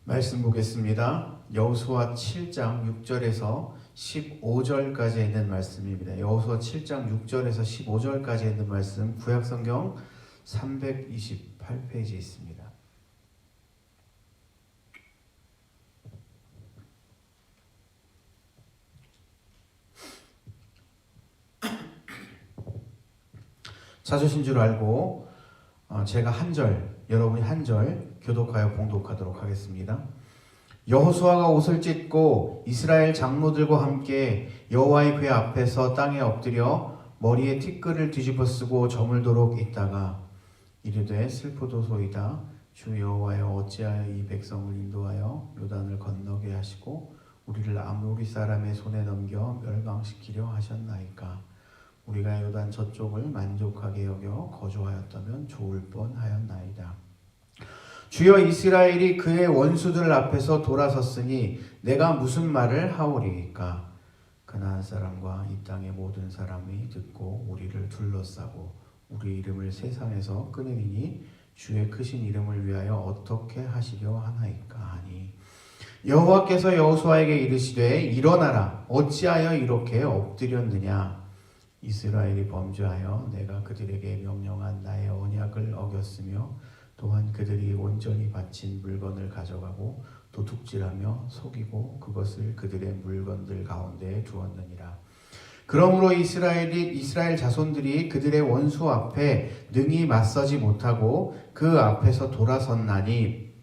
말씀 보겠습니다. 여호수아 7장 6절에서 15절까지 있는 말씀입니다. 여호수아 7장 6절에서 15절까지 있는 말씀, 구약성경 328페이지에 있습니다. 찾으신 줄 알고 제가 한 절, 여러분이 한 절 교독하여 봉독하도록 하겠습니다. 여호수아가 옷을 찢고 이스라엘 장로들과 함께 여호와의 궤 앞에서 땅에 엎드려 머리에 티끌을 뒤집어 쓰고 저물도록 있다가 이르되 슬프도소이다. 주 여호와여, 어찌하여 이 백성을 인도하여 요단을 건너게 하시고 우리를 아모리 사람의 손에 넘겨 멸망시키려 하셨나이까. 우리가 요단 저쪽을 만족하게 여겨 거주하였다면 좋을 뻔하였나이다. 주여, 이스라엘이 그의 원수들 앞에서 돌아섰으니 내가 무슨 말을 하오리이까. 그나안 사람과 이 땅의 모든 사람이 듣고 우리를 둘러싸고 우리 이름을 세상에서 끊으리니 주의 크신 이름을 위하여 어떻게 하시려 하나이까 하니, 여호와께서 여호수아에게 이르시되 일어나라. 어찌하여 이렇게 엎드렸느냐. 이스라엘이 범죄하여 내가 그들에게 명령한 나의 언약을 어겼으며 또한 그들이 온전히 바친 물건을 가져가고 도둑질하며 속이고 그것을 그들의 물건들 가운데 두었느니라. 그러므로 이스라엘 자손들이 그들의 원수 앞에 능히 맞서지 못하고 그 앞에서 돌아섰나니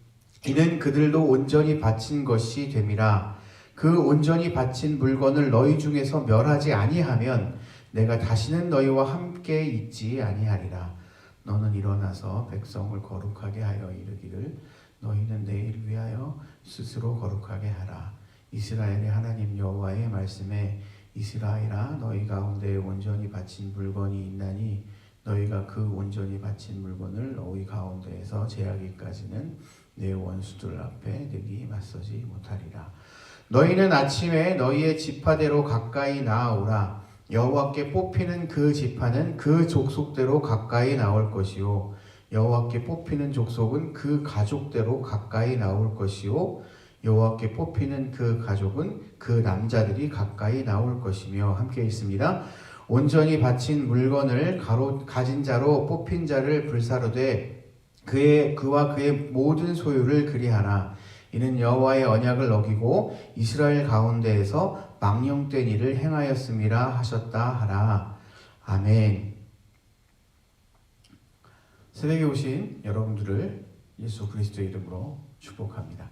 이는 그들도 온전히 바친 것이 됨이라. 그 온전히 바친 물건을 너희 중에서 멸하지 아니하면 내가 다시는 너희와 함께 있지 아니하리라. 너는 일어나서 백성을 거룩하게 하여 이르기를 너희는 내일 위하여 스스로 거룩하게 하라. 이스라엘의 하나님 여호와의 말씀에 이스라엘아, 너희 가운데 온전히 바친 물건이 있나니 너희가 그 온전히 바친 물건을 너희 가운데에서 제하기까지는 내 원수들 앞에 능히 맞서지 못하리라. 너희는 아침에 너희의 지파대로 가까이 나아오라. 여호와께 뽑히는 그 지파는 그 족속대로 가까이 나올 것이요, 여호와께 뽑히는 족속은 그 가족대로 가까이 나올 것이요, 여호와께 뽑히는 그 가족은 그 남자들이 가까이 나올 것이며. 함께 있습니다. 온전히 바친 물건을 가진 자로 뽑힌 자를 불사르되 그와 그의 모든 소유를 그리하라. 이는 여호와의 언약을 어기고 이스라엘 가운데에서 망령된 일을 행하였음이라 하셨다 하라. 아멘. 새벽에 오신 여러분들을 예수 그리스도의 이름으로 축복합니다.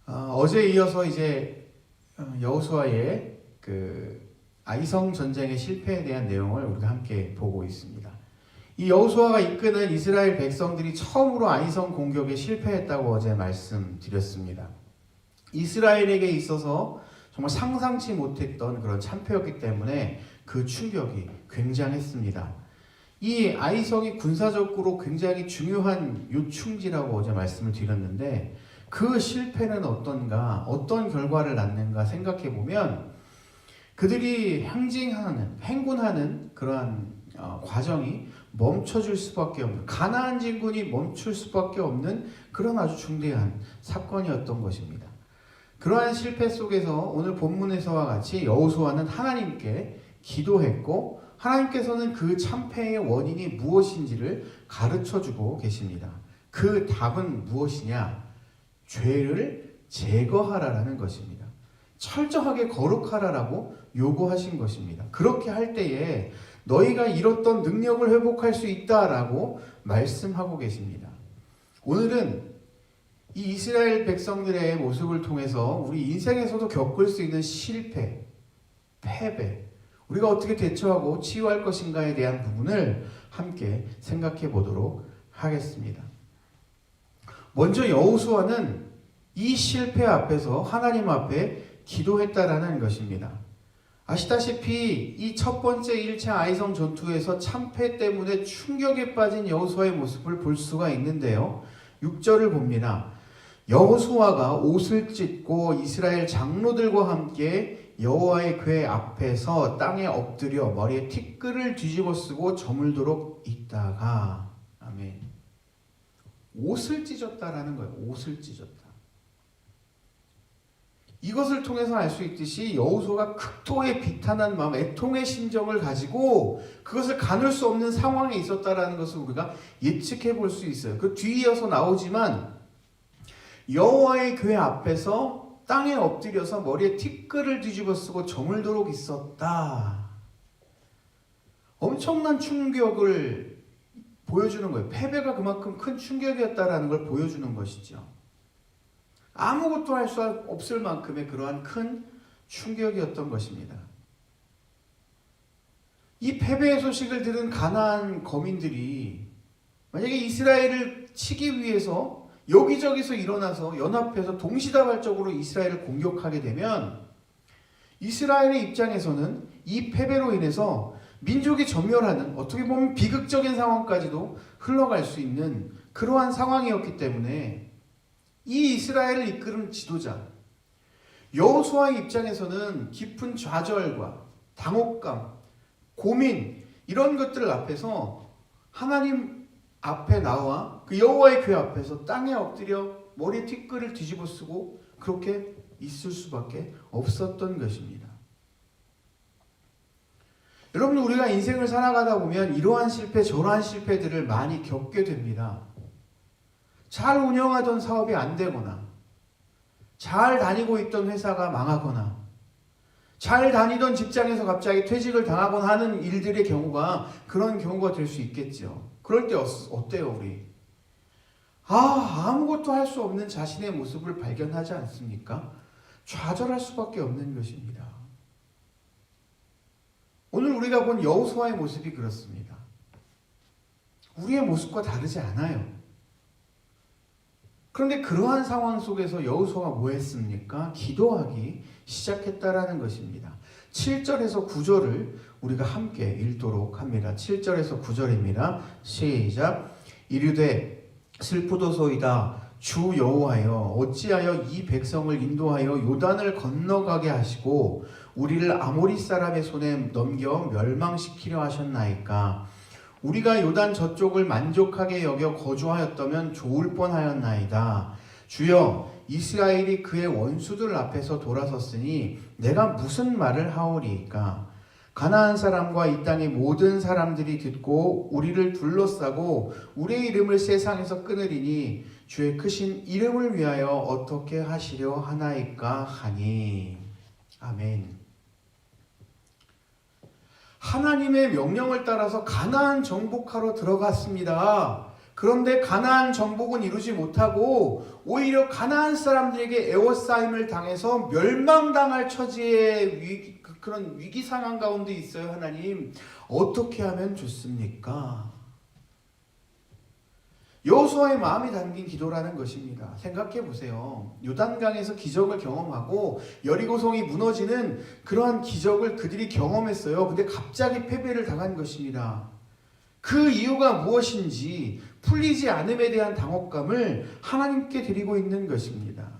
어제 이어서 이제 여호수아의 그 아이성 전쟁의 실패에 대한 내용을 우리가 함께 보고 있습니다. 이 여호수아가 이끄는 이스라엘 백성들이 처음으로 아이성 공격에 실패했다고 어제 말씀드렸습니다. 이스라엘에게 있어서 정말 상상치 못했던 그런 참패였기 때문에 그 충격이 굉장했습니다. 이 아이성이 군사적으로 굉장히 중요한 요충지라고 어제 말씀을 드렸는데, 그 실패는 어떤가, 어떤 결과를 낳는가 생각해 보면 그들이 행군하는 그러한 과정이 멈춰질 수밖에 없는, 가나안 진군이 멈출 수밖에 없는 그런 아주 중대한 사건이었던 것입니다. 그러한 실패 속에서 오늘 본문에서와 같이 여호수아는 하나님께 기도했고 하나님께서는 그 참패의 원인이 무엇인지를 가르쳐주고 계십니다. 그 답은 무엇이냐? 죄를 제거하라라는 것입니다. 철저하게 거룩하라라고 요구하신 것입니다. 그렇게 할 때에 너희가 잃었던 능력을 회복할 수 있다라고 말씀하고 계십니다. 오늘은 이 이스라엘 백성들의 모습을 통해서 우리 인생에서도 겪을 수 있는 실패, 패배, 우리가 어떻게 대처하고 치유할 것인가에 대한 부분을 함께 생각해 보도록 하겠습니다. 먼저 여호수아는 이 실패 앞에서 하나님 앞에 기도했다라는 것입니다. 아시다시피 이 첫 번째 1차 아이성 전투에서 참패 때문에 충격에 빠진 여호수아의 모습을 볼 수가 있는데요. 6절을 봅니다. 여호수아가 옷을 찢고 이스라엘 장로들과 함께 여호와의 궤 앞에서 땅에 엎드려 머리에 티끌을 뒤집어 쓰고 저물도록 있다가, 아멘. 옷을 찢었다라는 거예요. 옷을 찢었다. 이것을 통해서 알 수 있듯이 여호수아가 극도의 비탄한 마음, 애통의 심정을 가지고 그것을 가눌 수 없는 상황에 있었다라는 것을 우리가 예측해 볼 수 있어요. 그 뒤이어서 나오지만 여호와의 교회 앞에서 땅에 엎드려서 머리에 티끌을 뒤집어 쓰고 저물도록 있었다. 엄청난 충격을 보여주는 거예요. 패배가 그만큼 큰 충격이었다라는 걸 보여주는 것이죠. 아무것도 할 수 없을 만큼의 그러한 큰 충격이었던 것입니다. 이 패배의 소식을 들은 가나안 거민들이 만약에 이스라엘을 치기 위해서 여기저기서 일어나서 연합해서 동시다발적으로 이스라엘을 공격하게 되면 이스라엘의 입장에서는 이 패배로 인해서 민족이 전멸하는, 어떻게 보면 비극적인 상황까지도 흘러갈 수 있는 그러한 상황이었기 때문에 이 이스라엘을 이끄는 지도자 여호수아의 입장에서는 깊은 좌절과 당혹감, 고민 이런 것들 앞에서 하나님 앞에 나와 그 여호와의 교회 앞에서 땅에 엎드려 머리에 티끌을 뒤집어 쓰고 그렇게 있을 수밖에 없었던 것입니다. 여러분, 우리가 인생을 살아가다 보면 이러한 실패 저러한 실패들을 많이 겪게 됩니다. 잘 운영하던 사업이 안 되거나, 잘 다니고 있던 회사가 망하거나, 잘 다니던 직장에서 갑자기 퇴직을 당하거나 하는 일들의 경우가 그런 경우가 될 수 있겠죠. 그럴 때 어때요, 우리? 아무것도 할 수 없는 자신의 모습을 발견하지 않습니까? 좌절할 수밖에 없는 것입니다. 오늘 우리가 본 여호수아의 모습이 그렇습니다. 우리의 모습과 다르지 않아요. 그런데 그러한 상황 속에서 여호수아가 뭐 했습니까? 기도하기 시작했다라는 것입니다. 7절에서 9절을 우리가 함께 읽도록 합니다. 7절에서 9절입니다. 시작. 이르되 슬프도소이다. 주 여호와여, 어찌하여 이 백성을 인도하여 요단을 건너가게 하시고 우리를 아모리 사람의 손에 넘겨 멸망시키려 하셨나이까? 우리가 요단 저쪽을 만족하게 여겨 거주하였다면 좋을 뻔하였나이다. 주여, 이스라엘이 그의 원수들 앞에서 돌아섰으니 내가 무슨 말을 하오리이까? 가나안 사람과 이 땅의 모든 사람들이 듣고 우리를 둘러싸고 우리의 이름을 세상에서 끊으리니 주의 크신 이름을 위하여 어떻게 하시려 하나이까 하니. 아멘. 하나님의 명령을 따라서 가나안 정복하러 들어갔습니다. 그런데 가나안 정복은 이루지 못하고 오히려 가나안 사람들에게 에워싸임을 당해서 멸망당할 처지의 그런 위기 상황 가운데 있어요. 하나님, 어떻게 하면 좋습니까? 여호수아의 마음이 담긴 기도라는 것입니다. 생각해 보세요. 요단강에서 기적을 경험하고 여리고성이 무너지는 그러한 기적을 그들이 경험했어요. 근데 갑자기 패배를 당한 것입니다. 그 이유가 무엇인지 풀리지 않음에 대한 당혹감을 하나님께 드리고 있는 것입니다.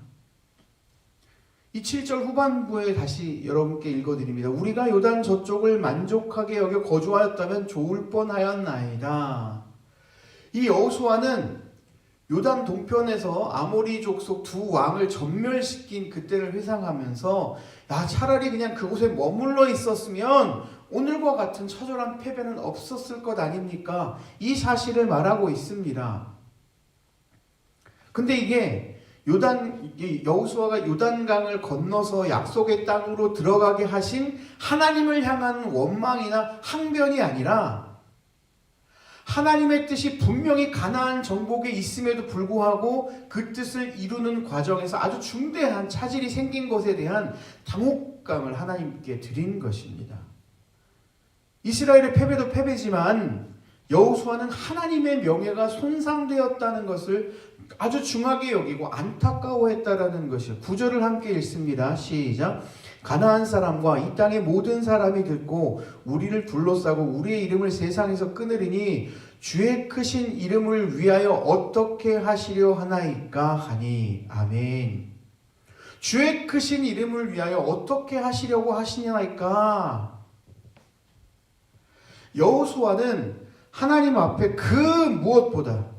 이 7절 후반부에 다시 여러분께 읽어드립니다. 우리가 요단 저쪽을 만족하게 여겨 거주하였다면 좋을 뻔하였나이다. 이 여호수아는 요단 동편에서 아모리 족속 두 왕을 전멸시킨 그때를 회상하면서 차라리 그냥 그곳에 머물러 있었으면 오늘과 같은 처절한 패배는 없었을 것 아닙니까? 이 사실을 말하고 있습니다. 근데 이게 여호수아가 요단강을 건너서 약속의 땅으로 들어가게 하신 하나님을 향한 원망이나 항변이 아니라 하나님의 뜻이 분명히 가나안 정복에 있음에도 불구하고 그 뜻을 이루는 과정에서 아주 중대한 차질이 생긴 것에 대한 당혹감을 하나님께 드린 것입니다. 이스라엘의 패배도 패배지만 여호수아는 하나님의 명예가 손상되었다는 것을 아주 중하게 여기고 안타까워했다라는 것이요. 9절을 함께 읽습니다. 시작. 가나안 사람과 이 땅의 모든 사람이 듣고 우리를 둘러싸고 우리의 이름을 세상에서 끊으리니 주의 크신 이름을 위하여 어떻게 하시려 하나이까 하니. 아멘. 주의 크신 이름을 위하여 어떻게 하시려고 하시냐이까. 여호수아는 하나님 앞에 그 무엇보다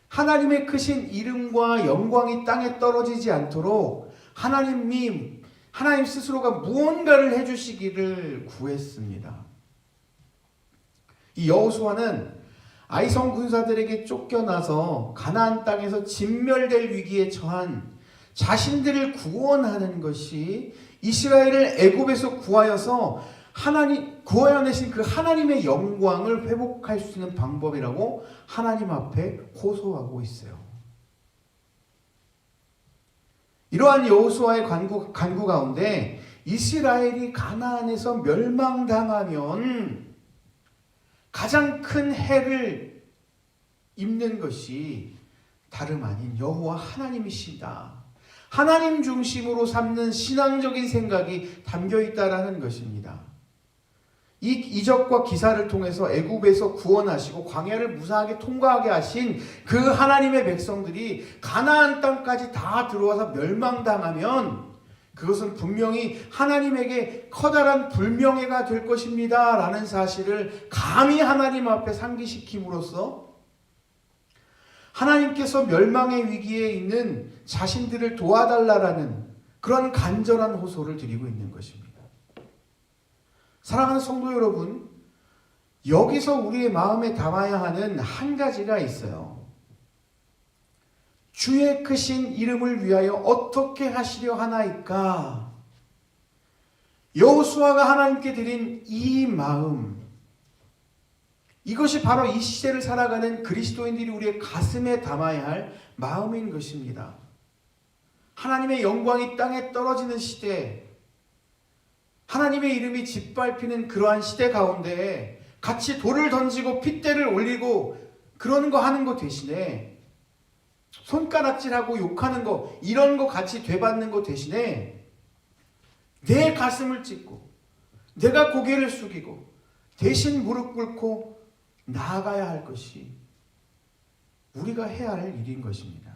하나님의 크신 이름과 영광이 땅에 떨어지지 않도록 하나님이 하나님 스스로가 무언가를 해주시기를 구했습니다. 이 여호수아는 아이성 군사들에게 쫓겨나서 가나안 땅에서 진멸될 위기에 처한 자신들을 구원하는 것이 이스라엘을 애굽에서 구하여서 구하여내신 그 하나님의 영광을 회복할 수 있는 방법이라고 하나님 앞에 호소하고 있어요. 이러한 여호수아의 간구 가운데 이스라엘이 가나안에서 멸망당하면 가장 큰 해를 입는 것이 다름 아닌 여호와 하나님이시다. 하나님 중심으로 삼는 신앙적인 생각이 담겨 있다라는 것입니다. 이 이적과 기사를 통해서 애굽에서 구원하시고 광야를 무사하게 통과하게 하신 그 하나님의 백성들이 가나안 땅까지 다 들어와서 멸망당하면 그것은 분명히 하나님에게 커다란 불명예가 될 것입니다 라는 사실을 감히 하나님 앞에 상기시킴으로써 하나님께서 멸망의 위기에 있는 자신들을 도와달라라는 그런 간절한 호소를 드리고 있는 것입니다. 사랑하는 성도 여러분, 여기서 우리의 마음에 담아야 하는 한 가지가 있어요. 주의 크신 이름을 위하여 어떻게 하시려 하나이까? 여호수아가 하나님께 드린 이 마음, 이것이 바로 이 시대를 살아가는 그리스도인들이 우리의 가슴에 담아야 할 마음인 것입니다. 하나님의 영광이 땅에 떨어지는 시대, 하나님의 이름이 짓밟히는 그러한 시대 가운데 같이 돌을 던지고 핏대를 올리고 그러는 거 하는 거 대신에 손가락질하고 욕하는 거 이런 거 같이 되받는 거 대신에 내 가슴을 찢고 내가 고개를 숙이고 대신 무릎 꿇고 나아가야 할 것이 우리가 해야 할 일인 것입니다.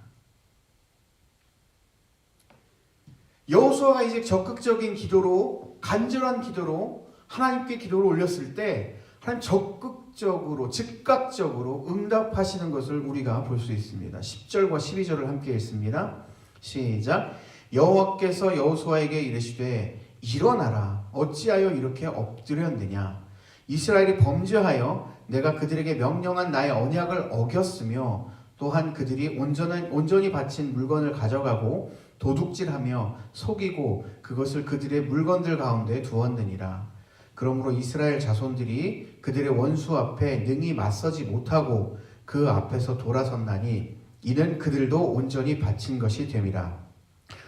여호수아가 이제 적극적인 기도로 간절한 기도로 하나님께 기도를 올렸을 때 하나님 적극적으로 즉각적으로 응답하시는 것을 우리가 볼 수 있습니다. 10절과 12절을 함께 읽습니다. 시작. 여호와께서 여호수아에게 이르시되 일어나라 어찌하여 이렇게 엎드렸느냐 이스라엘이 범죄하여 내가 그들에게 명령한 나의 언약을 어겼으며 또한 그들이 온전히 바친 물건을 가져가고 도둑질하며 속이고 그것을 그들의 물건들 가운데 두었느니라. 그러므로 이스라엘 자손들이 그들의 원수 앞에 능히 맞서지 못하고 그 앞에서 돌아섰나니 이는 그들도 온전히 바친 것이 됨이라.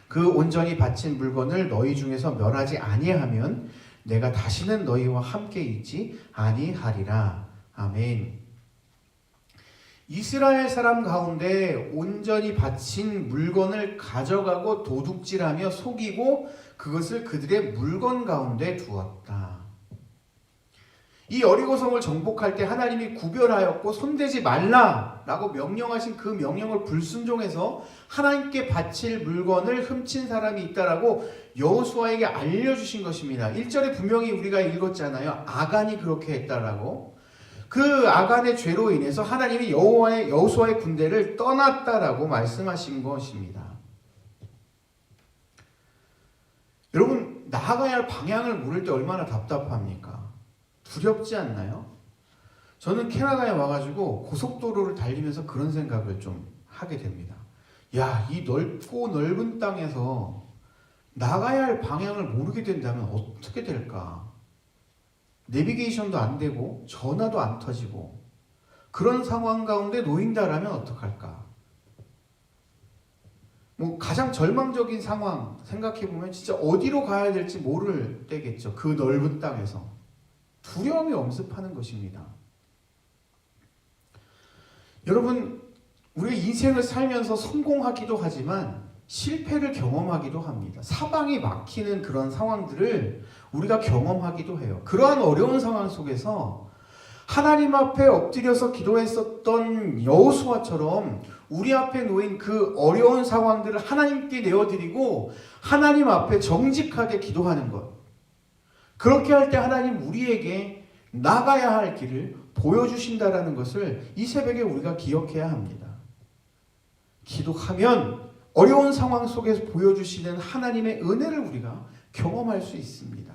그 온전히 바친 물건을 너희 중에서 멸하지 아니하면 내가 다시는 너희와 함께 있지 아니하리라. 아멘. 이스라엘 사람 가운데 온전히 바친 물건을 가져가고 도둑질하며 속이고 그것을 그들의 물건 가운데 두었다. 이 여리고성을 정복할 때 하나님이 구별하였고 손대지 말라라고 명령하신 그 명령을 불순종해서 하나님께 바칠 물건을 훔친 사람이 있다라고 여호수아에게 알려주신 것입니다. 1절에 분명히 우리가 읽었잖아요. 아간이 그렇게 했다라고. 그 아간의 죄로 인해서 하나님이 여호수아의 군대를 떠났다라고 말씀하신 것입니다. 여러분, 나아가야 할 방향을 모를 때 얼마나 답답합니까? 두렵지 않나요? 저는 캐나다에 와가지고 고속도로를 달리면서 그런 생각을 좀 하게 됩니다. 야, 이 넓고 넓은 땅에서 나가야 할 방향을 모르게 된다면 어떻게 될까? 내비게이션도 안 되고 전화도 안 터지고 그런 상황 가운데 놓인다라면 어떡할까? 가장 절망적인 상황 생각해보면 진짜 어디로 가야 될지 모를 때겠죠. 그 넓은 땅에서. 두려움이 엄습하는 것입니다. 여러분, 우리 인생을 살면서 성공하기도 하지만 실패를 경험하기도 합니다. 사방이 막히는 그런 상황들을 우리가 경험하기도 해요. 그러한 어려운 상황 속에서 하나님 앞에 엎드려서 기도했었던 여호수아처럼 우리 앞에 놓인 그 어려운 상황들을 하나님께 내어드리고 하나님 앞에 정직하게 기도하는 것. 그렇게 할 때 하나님 우리에게 나가야 할 길을 보여주신다라는 것을 이 새벽에 우리가 기억해야 합니다. 기도하면 어려운 상황 속에서 보여주시는 하나님의 은혜를 우리가 경험할 수 있습니다.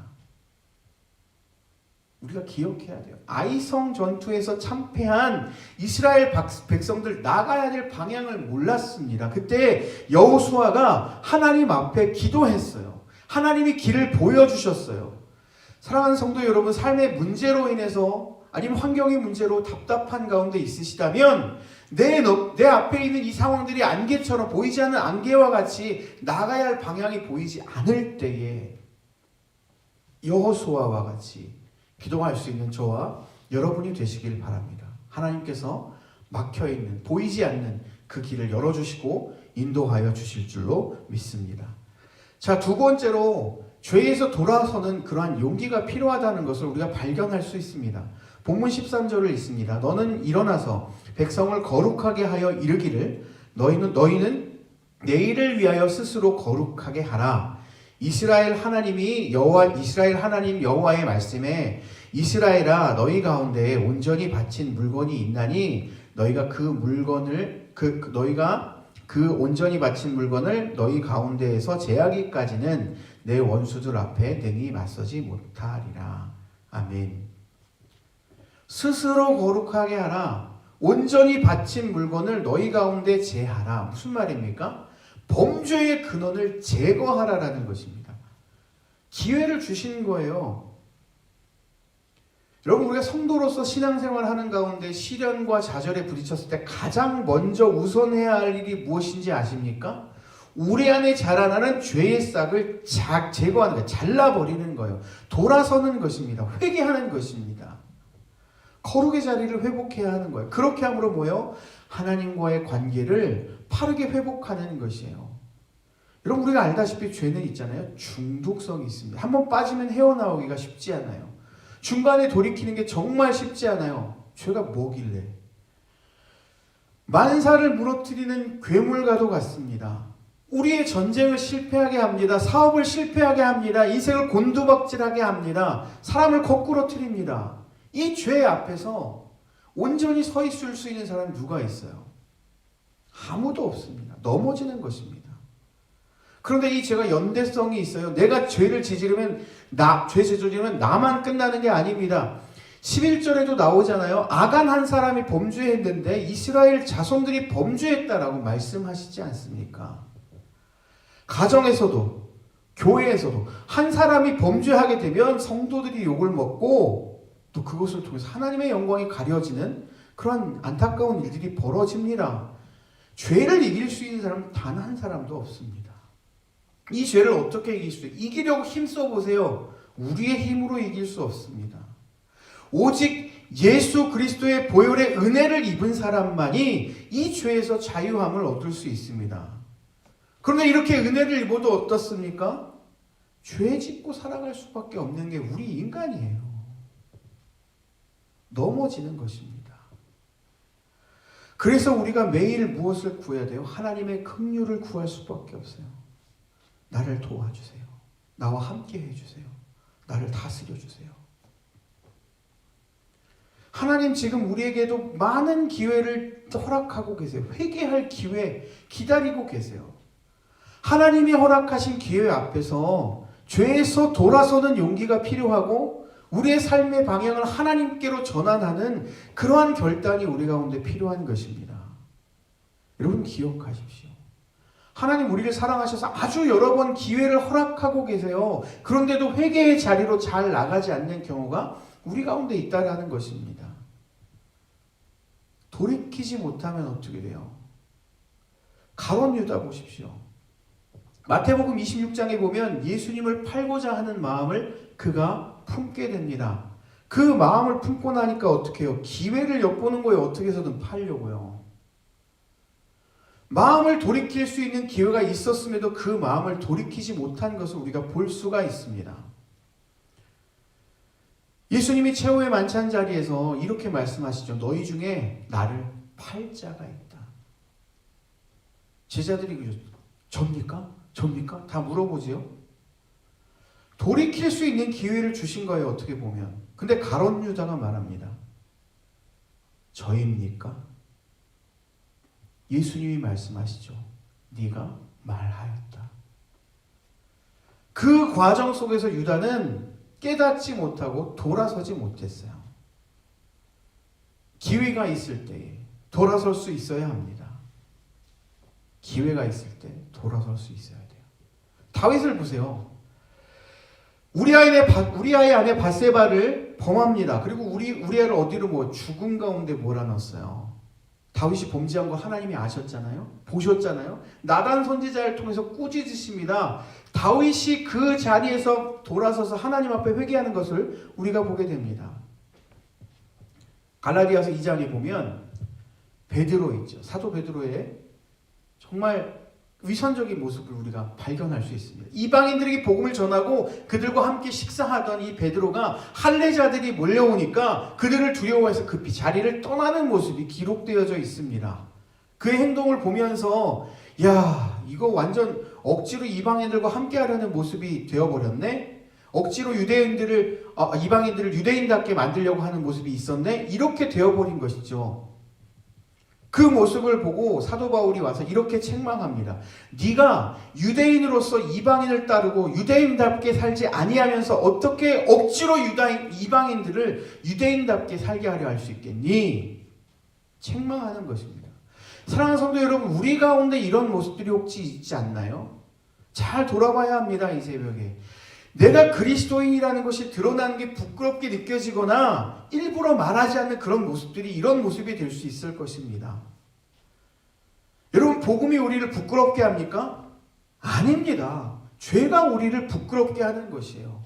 우리가 기억해야 돼요. 아이성 전투에서 참패한 이스라엘 백성들 나가야 될 방향을 몰랐습니다. 그때 여호수아가 하나님 앞에 기도했어요. 하나님이 길을 보여주셨어요. 사랑하는 성도 여러분, 삶의 문제로 인해서 아니면 환경의 문제로 답답한 가운데 있으시다면 내 앞에 있는 이 상황들이 안개처럼 보이지 않는 안개와 같이 나가야 할 방향이 보이지 않을 때에 여호수아와 같이 기도할 수 있는 저와 여러분이 되시길 바랍니다. 하나님께서 막혀있는 보이지 않는 그 길을 열어주시고 인도하여 주실 줄로 믿습니다. 자, 두 번째로 죄에서 돌아서는 그러한 용기가 필요하다는 것을 우리가 발견할 수 있습니다. 본문 13절을 읽습니다. 너는 일어나서 백성을 거룩하게 하여 이르기를 너희는 내일을 위하여 스스로 거룩하게 하라. 이스라엘 하나님 여호와의 말씀에 이스라엘아 너희 가운데 온전히 바친 물건이 있나니 너희가 그 온전히 바친 물건을 너희 가운데에서 제하기까지는 내 원수들 앞에 능히 맞서지 못하리라. 아멘. 스스로 거룩하게 하라. 온전히 바친 물건을 너희 가운데 제하라. 무슨 말입니까? 범죄의 근원을 제거하라라는 것입니다. 기회를 주신 거예요. 여러분, 우리가 성도로서 신앙생활 하는 가운데 시련과 좌절에 부딪혔을 때 가장 먼저 우선해야 할 일이 무엇인지 아십니까? 우리 안에 자라나는 죄의 싹을 제거하는 거예요. 잘라버리는 거예요. 돌아서는 것입니다. 회개하는 것입니다. 거룩의 자리를 회복해야 하는 거예요. 그렇게 함으로 뭐예요? 하나님과의 관계를 빠르게 회복하는 것이에요. 여러분, 우리가 알다시피 죄는 있잖아요. 중독성이 있습니다. 한번 빠지면 헤어나오기가 쉽지 않아요. 중간에 돌이키는 게 정말 쉽지 않아요. 죄가 뭐길래? 만사를 무너뜨리는 괴물과도 같습니다. 우리의 전쟁을 실패하게 합니다. 사업을 실패하게 합니다. 인생을 곤두박질하게 합니다. 사람을 거꾸로 틀립니다. 이 죄 앞에서 온전히 서 있을 수 있는 사람이 누가 있어요? 아무도 없습니다. 넘어지는 것입니다. 그런데 이 죄가 연대성이 있어요. 내가 죄를 저지르면 나만 끝나는 게 아닙니다. 11절에도 나오잖아요. 아간 한 사람이 범죄했는데 이스라엘 자손들이 범죄했다라고 말씀하시지 않습니까? 가정에서도 교회에서도 한 사람이 범죄하게 되면 성도들이 욕을 먹고 또 그것을 통해서 하나님의 영광이 가려지는 그런 안타까운 일들이 벌어집니다. 죄를 이길 수 있는 사람은 단 한 사람도 없습니다. 이 죄를 어떻게 이길 수 있어요? 이기려고 힘써 보세요. 우리의 힘으로 이길 수 없습니다. 오직 예수 그리스도의 보혈의 은혜를 입은 사람만이 이 죄에서 자유함을 얻을 수 있습니다. 그런데 이렇게 은혜를 입어도 어떻습니까? 죄 짓고 살아갈 수밖에 없는 게 우리 인간이에요. 넘어지는 것입니다. 그래서 우리가 매일 무엇을 구해야 돼요? 하나님의 긍휼을 구할 수밖에 없어요. 나를 도와주세요. 나와 함께 해주세요. 나를 다스려 주세요. 하나님 지금 우리에게도 많은 기회를 허락하고 계세요. 회개할 기회 기다리고 계세요. 하나님이 허락하신 기회 앞에서 죄에서 돌아서는 용기가 필요하고 우리의 삶의 방향을 하나님께로 전환하는 그러한 결단이 우리 가운데 필요한 것입니다. 여러분 기억하십시오. 하나님 우리를 사랑하셔서 아주 여러 번 기회를 허락하고 계세요. 그런데도 회개의 자리로 잘 나가지 않는 경우가 우리 가운데 있다라는 것입니다. 돌이키지 못하면 어떻게 돼요? 가룟 유다 보십시오. 마태복음 26장에 보면 예수님을 팔고자 하는 마음을 그가 품게 됩니다. 그 마음을 품고 나니까 어떻게 해요? 기회를 엿보는 거예요. 어떻게 해서든 팔려고요. 마음을 돌이킬 수 있는 기회가 있었음에도 그 마음을 돌이키지 못한 것을 우리가 볼 수가 있습니다. 예수님이 최후의 만찬 자리에서 이렇게 말씀하시죠. 너희 중에 나를 팔 자가 있다. 제자들이 접니까? 접니까? 다 물어보지요. 돌이킬 수 있는 기회를 주신 거예요. 어떻게 보면. 근데 가룟 유다가 말합니다. 저입니까? 예수님이 말씀하시죠. 네가 말하였다. 그 과정 속에서 유다는 깨닫지 못하고 돌아서지 못했어요. 기회가 있을 때에 돌아설 수 있어야 합니다. 기회가 있을 때 돌아설 수 있어야 돼요. 다윗을 보세요. 우리아의 아내 밧세바를 범합니다. 그리고 우리아를 어디로 죽음 가운데 몰아넣었어요. 다윗이 범죄한 거 하나님이 아셨잖아요. 보셨잖아요. 나단 선지자를 통해서 꾸짖으십니다. 다윗이 그 자리에서 돌아서서 하나님 앞에 회개하는 것을 우리가 보게 됩니다. 갈라디아서 2장에 보면 베드로 있죠. 사도 베드로의 정말 위선적인 모습을 우리가 발견할 수 있습니다. 이방인들에게 복음을 전하고 그들과 함께 식사하던 이 베드로가 할례자들이 몰려오니까 그들을 두려워해서 급히 자리를 떠나는 모습이 기록되어져 있습니다. 그의 행동을 보면서 야, 이거 완전 억지로 이방인들과 함께 하려는 모습이 되어버렸네? 억지로 이방인들을 유대인답게 만들려고 하는 모습이 있었네? 이렇게 되어버린 것이죠. 그 모습을 보고 사도 바울이 와서 이렇게 책망합니다. 네가 유대인으로서 이방인을 따르고 유대인답게 살지 아니하면서 어떻게 억지로 이방인들을 유대인답게 살게 하려 할 수 있겠니? 책망하는 것입니다. 사랑하는 성도 여러분, 우리 가운데 이런 모습들이 혹시 있지 않나요? 잘 돌아봐야 합니다. 이 새벽에. 내가 그리스도인이라는 것이 드러나는 게 부끄럽게 느껴지거나 일부러 말하지 않는 그런 모습들이 이런 모습이 될 수 있을 것입니다. 여러분, 복음이 우리를 부끄럽게 합니까? 아닙니다. 죄가 우리를 부끄럽게 하는 것이에요.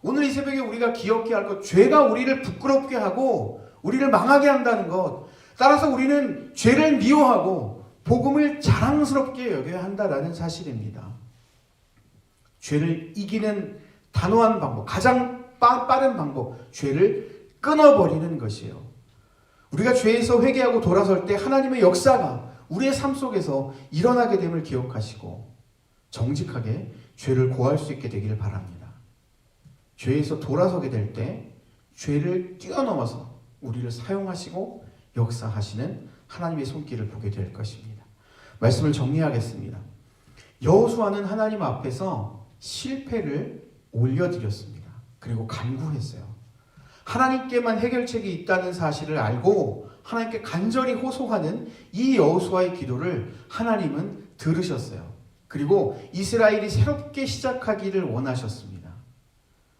오늘 이 새벽에 우리가 기억해야 할 것, 죄가 우리를 부끄럽게 하고 우리를 망하게 한다는 것, 따라서 우리는 죄를 미워하고 복음을 자랑스럽게 여겨야 한다는 사실입니다. 죄를 이기는 단호한 방법, 가장 빠른 방법, 죄를 끊어버리는 것이에요. 우리가 죄에서 회개하고 돌아설 때 하나님의 역사가 우리의 삶 속에서 일어나게 됨을 기억하시고 정직하게 죄를 고할 수 있게 되기를 바랍니다. 죄에서 돌아서게 될 때 죄를 뛰어넘어서 우리를 사용하시고 역사하시는 하나님의 손길을 보게 될 것입니다. 말씀을 정리하겠습니다. 여호수아는 하나님 앞에서 실패를 올려드렸습니다. 그리고 간구했어요. 하나님께만 해결책이 있다는 사실을 알고 하나님께 간절히 호소하는 이 여호수아의 기도를 하나님은 들으셨어요. 그리고 이스라엘이 새롭게 시작하기를 원하셨습니다.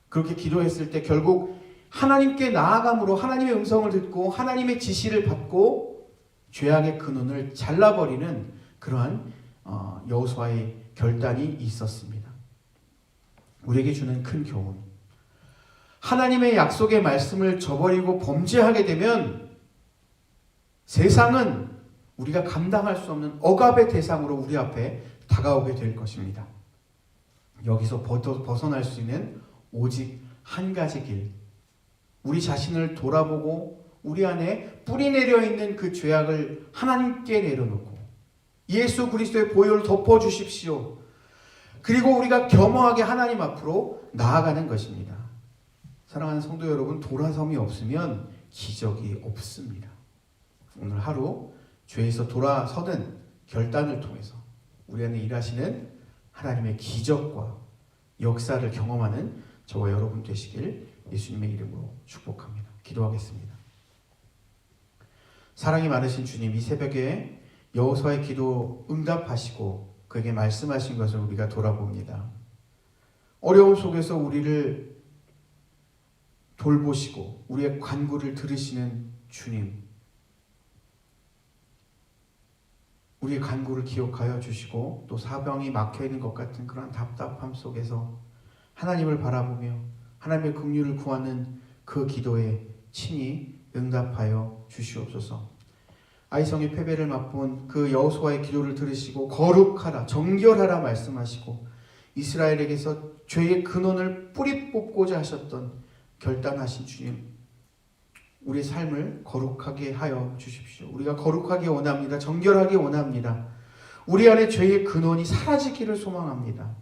그렇게 기도했을 때 결국 하나님께 나아감으로 하나님의 음성을 듣고 하나님의 지시를 받고 죄악의 근원을 잘라버리는 그러한 여호수아의 결단이 있었습니다. 우리에게 주는 큰 교훈. 하나님의 약속의 말씀을 저버리고 범죄하게 되면 세상은 우리가 감당할 수 없는 억압의 대상으로 우리 앞에 다가오게 될 것입니다. 여기서 벗어날 수 있는 오직 한 가지 길. 우리 자신을 돌아보고 우리 안에 뿌리 내려 있는 그 죄악을 하나님께 내려놓고 예수 그리스도의 보혈을 덮어주십시오. 그리고 우리가 겸허하게 하나님 앞으로 나아가는 것입니다. 사랑하는 성도 여러분, 돌아섬이 없으면 기적이 없습니다. 오늘 하루 죄에서 돌아서는 결단을 통해서 우리 안에 일하시는 하나님의 기적과 역사를 경험하는 저와 여러분 되시길 예수님의 이름으로 축복합니다. 기도하겠습니다. 사랑이 많으신 주님, 이 새벽에 여호수아의 기도 응답하시고 그에게 말씀하신 것을 우리가 돌아봅니다. 어려움 속에서 우리를 돌보시고 우리의 간구를 들으시는 주님, 우리의 간구를 기억하여 주시고 또 사방이 막혀있는 것 같은 그런 답답함 속에서 하나님을 바라보며 하나님의 긍휼을 구하는 그 기도에 친히 응답하여 주시옵소서. 아이성의 패배를 맛본 그 여호수아의 기도를 들으시고 거룩하라, 정결하라 말씀하시고 이스라엘에게서 죄의 근원을 뿌리 뽑고자 하셨던 결단하신 주님, 우리의 삶을 거룩하게 하여 주십시오. 우리가 거룩하게 원합니다. 정결하게 원합니다. 우리 안에 죄의 근원이 사라지기를 소망합니다.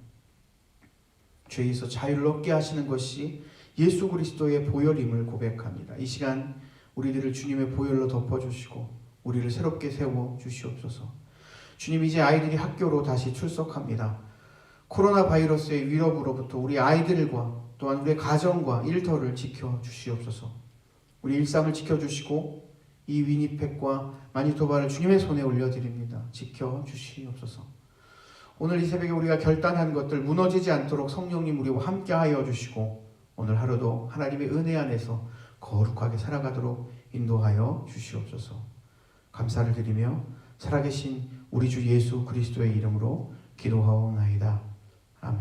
죄에서 자유를 얻게 하시는 것이 예수 그리스도의 보혈임을 고백합니다. 이 시간 우리들을 주님의 보혈로 덮어주시고 우리를 새롭게 세워 주시옵소서. 주님, 이제 아이들이 학교로 다시 출석합니다. 코로나 바이러스의 위협으로부터 우리 아이들과 또한 우리의 가정과 일터를 지켜 주시옵소서. 우리 일상을 지켜 주시고 이 위니펙과 마니토바를 주님의 손에 올려드립니다. 지켜 주시옵소서. 오늘 이 새벽에 우리가 결단한 것들 무너지지 않도록 성령님 우리와 함께하여 주시고 오늘 하루도 하나님의 은혜 안에서 거룩하게 살아가도록 인도하여 주시옵소서. 감사를 드리며 살아계신 우리 주 예수 그리스도의 이름으로 기도하옵나이다.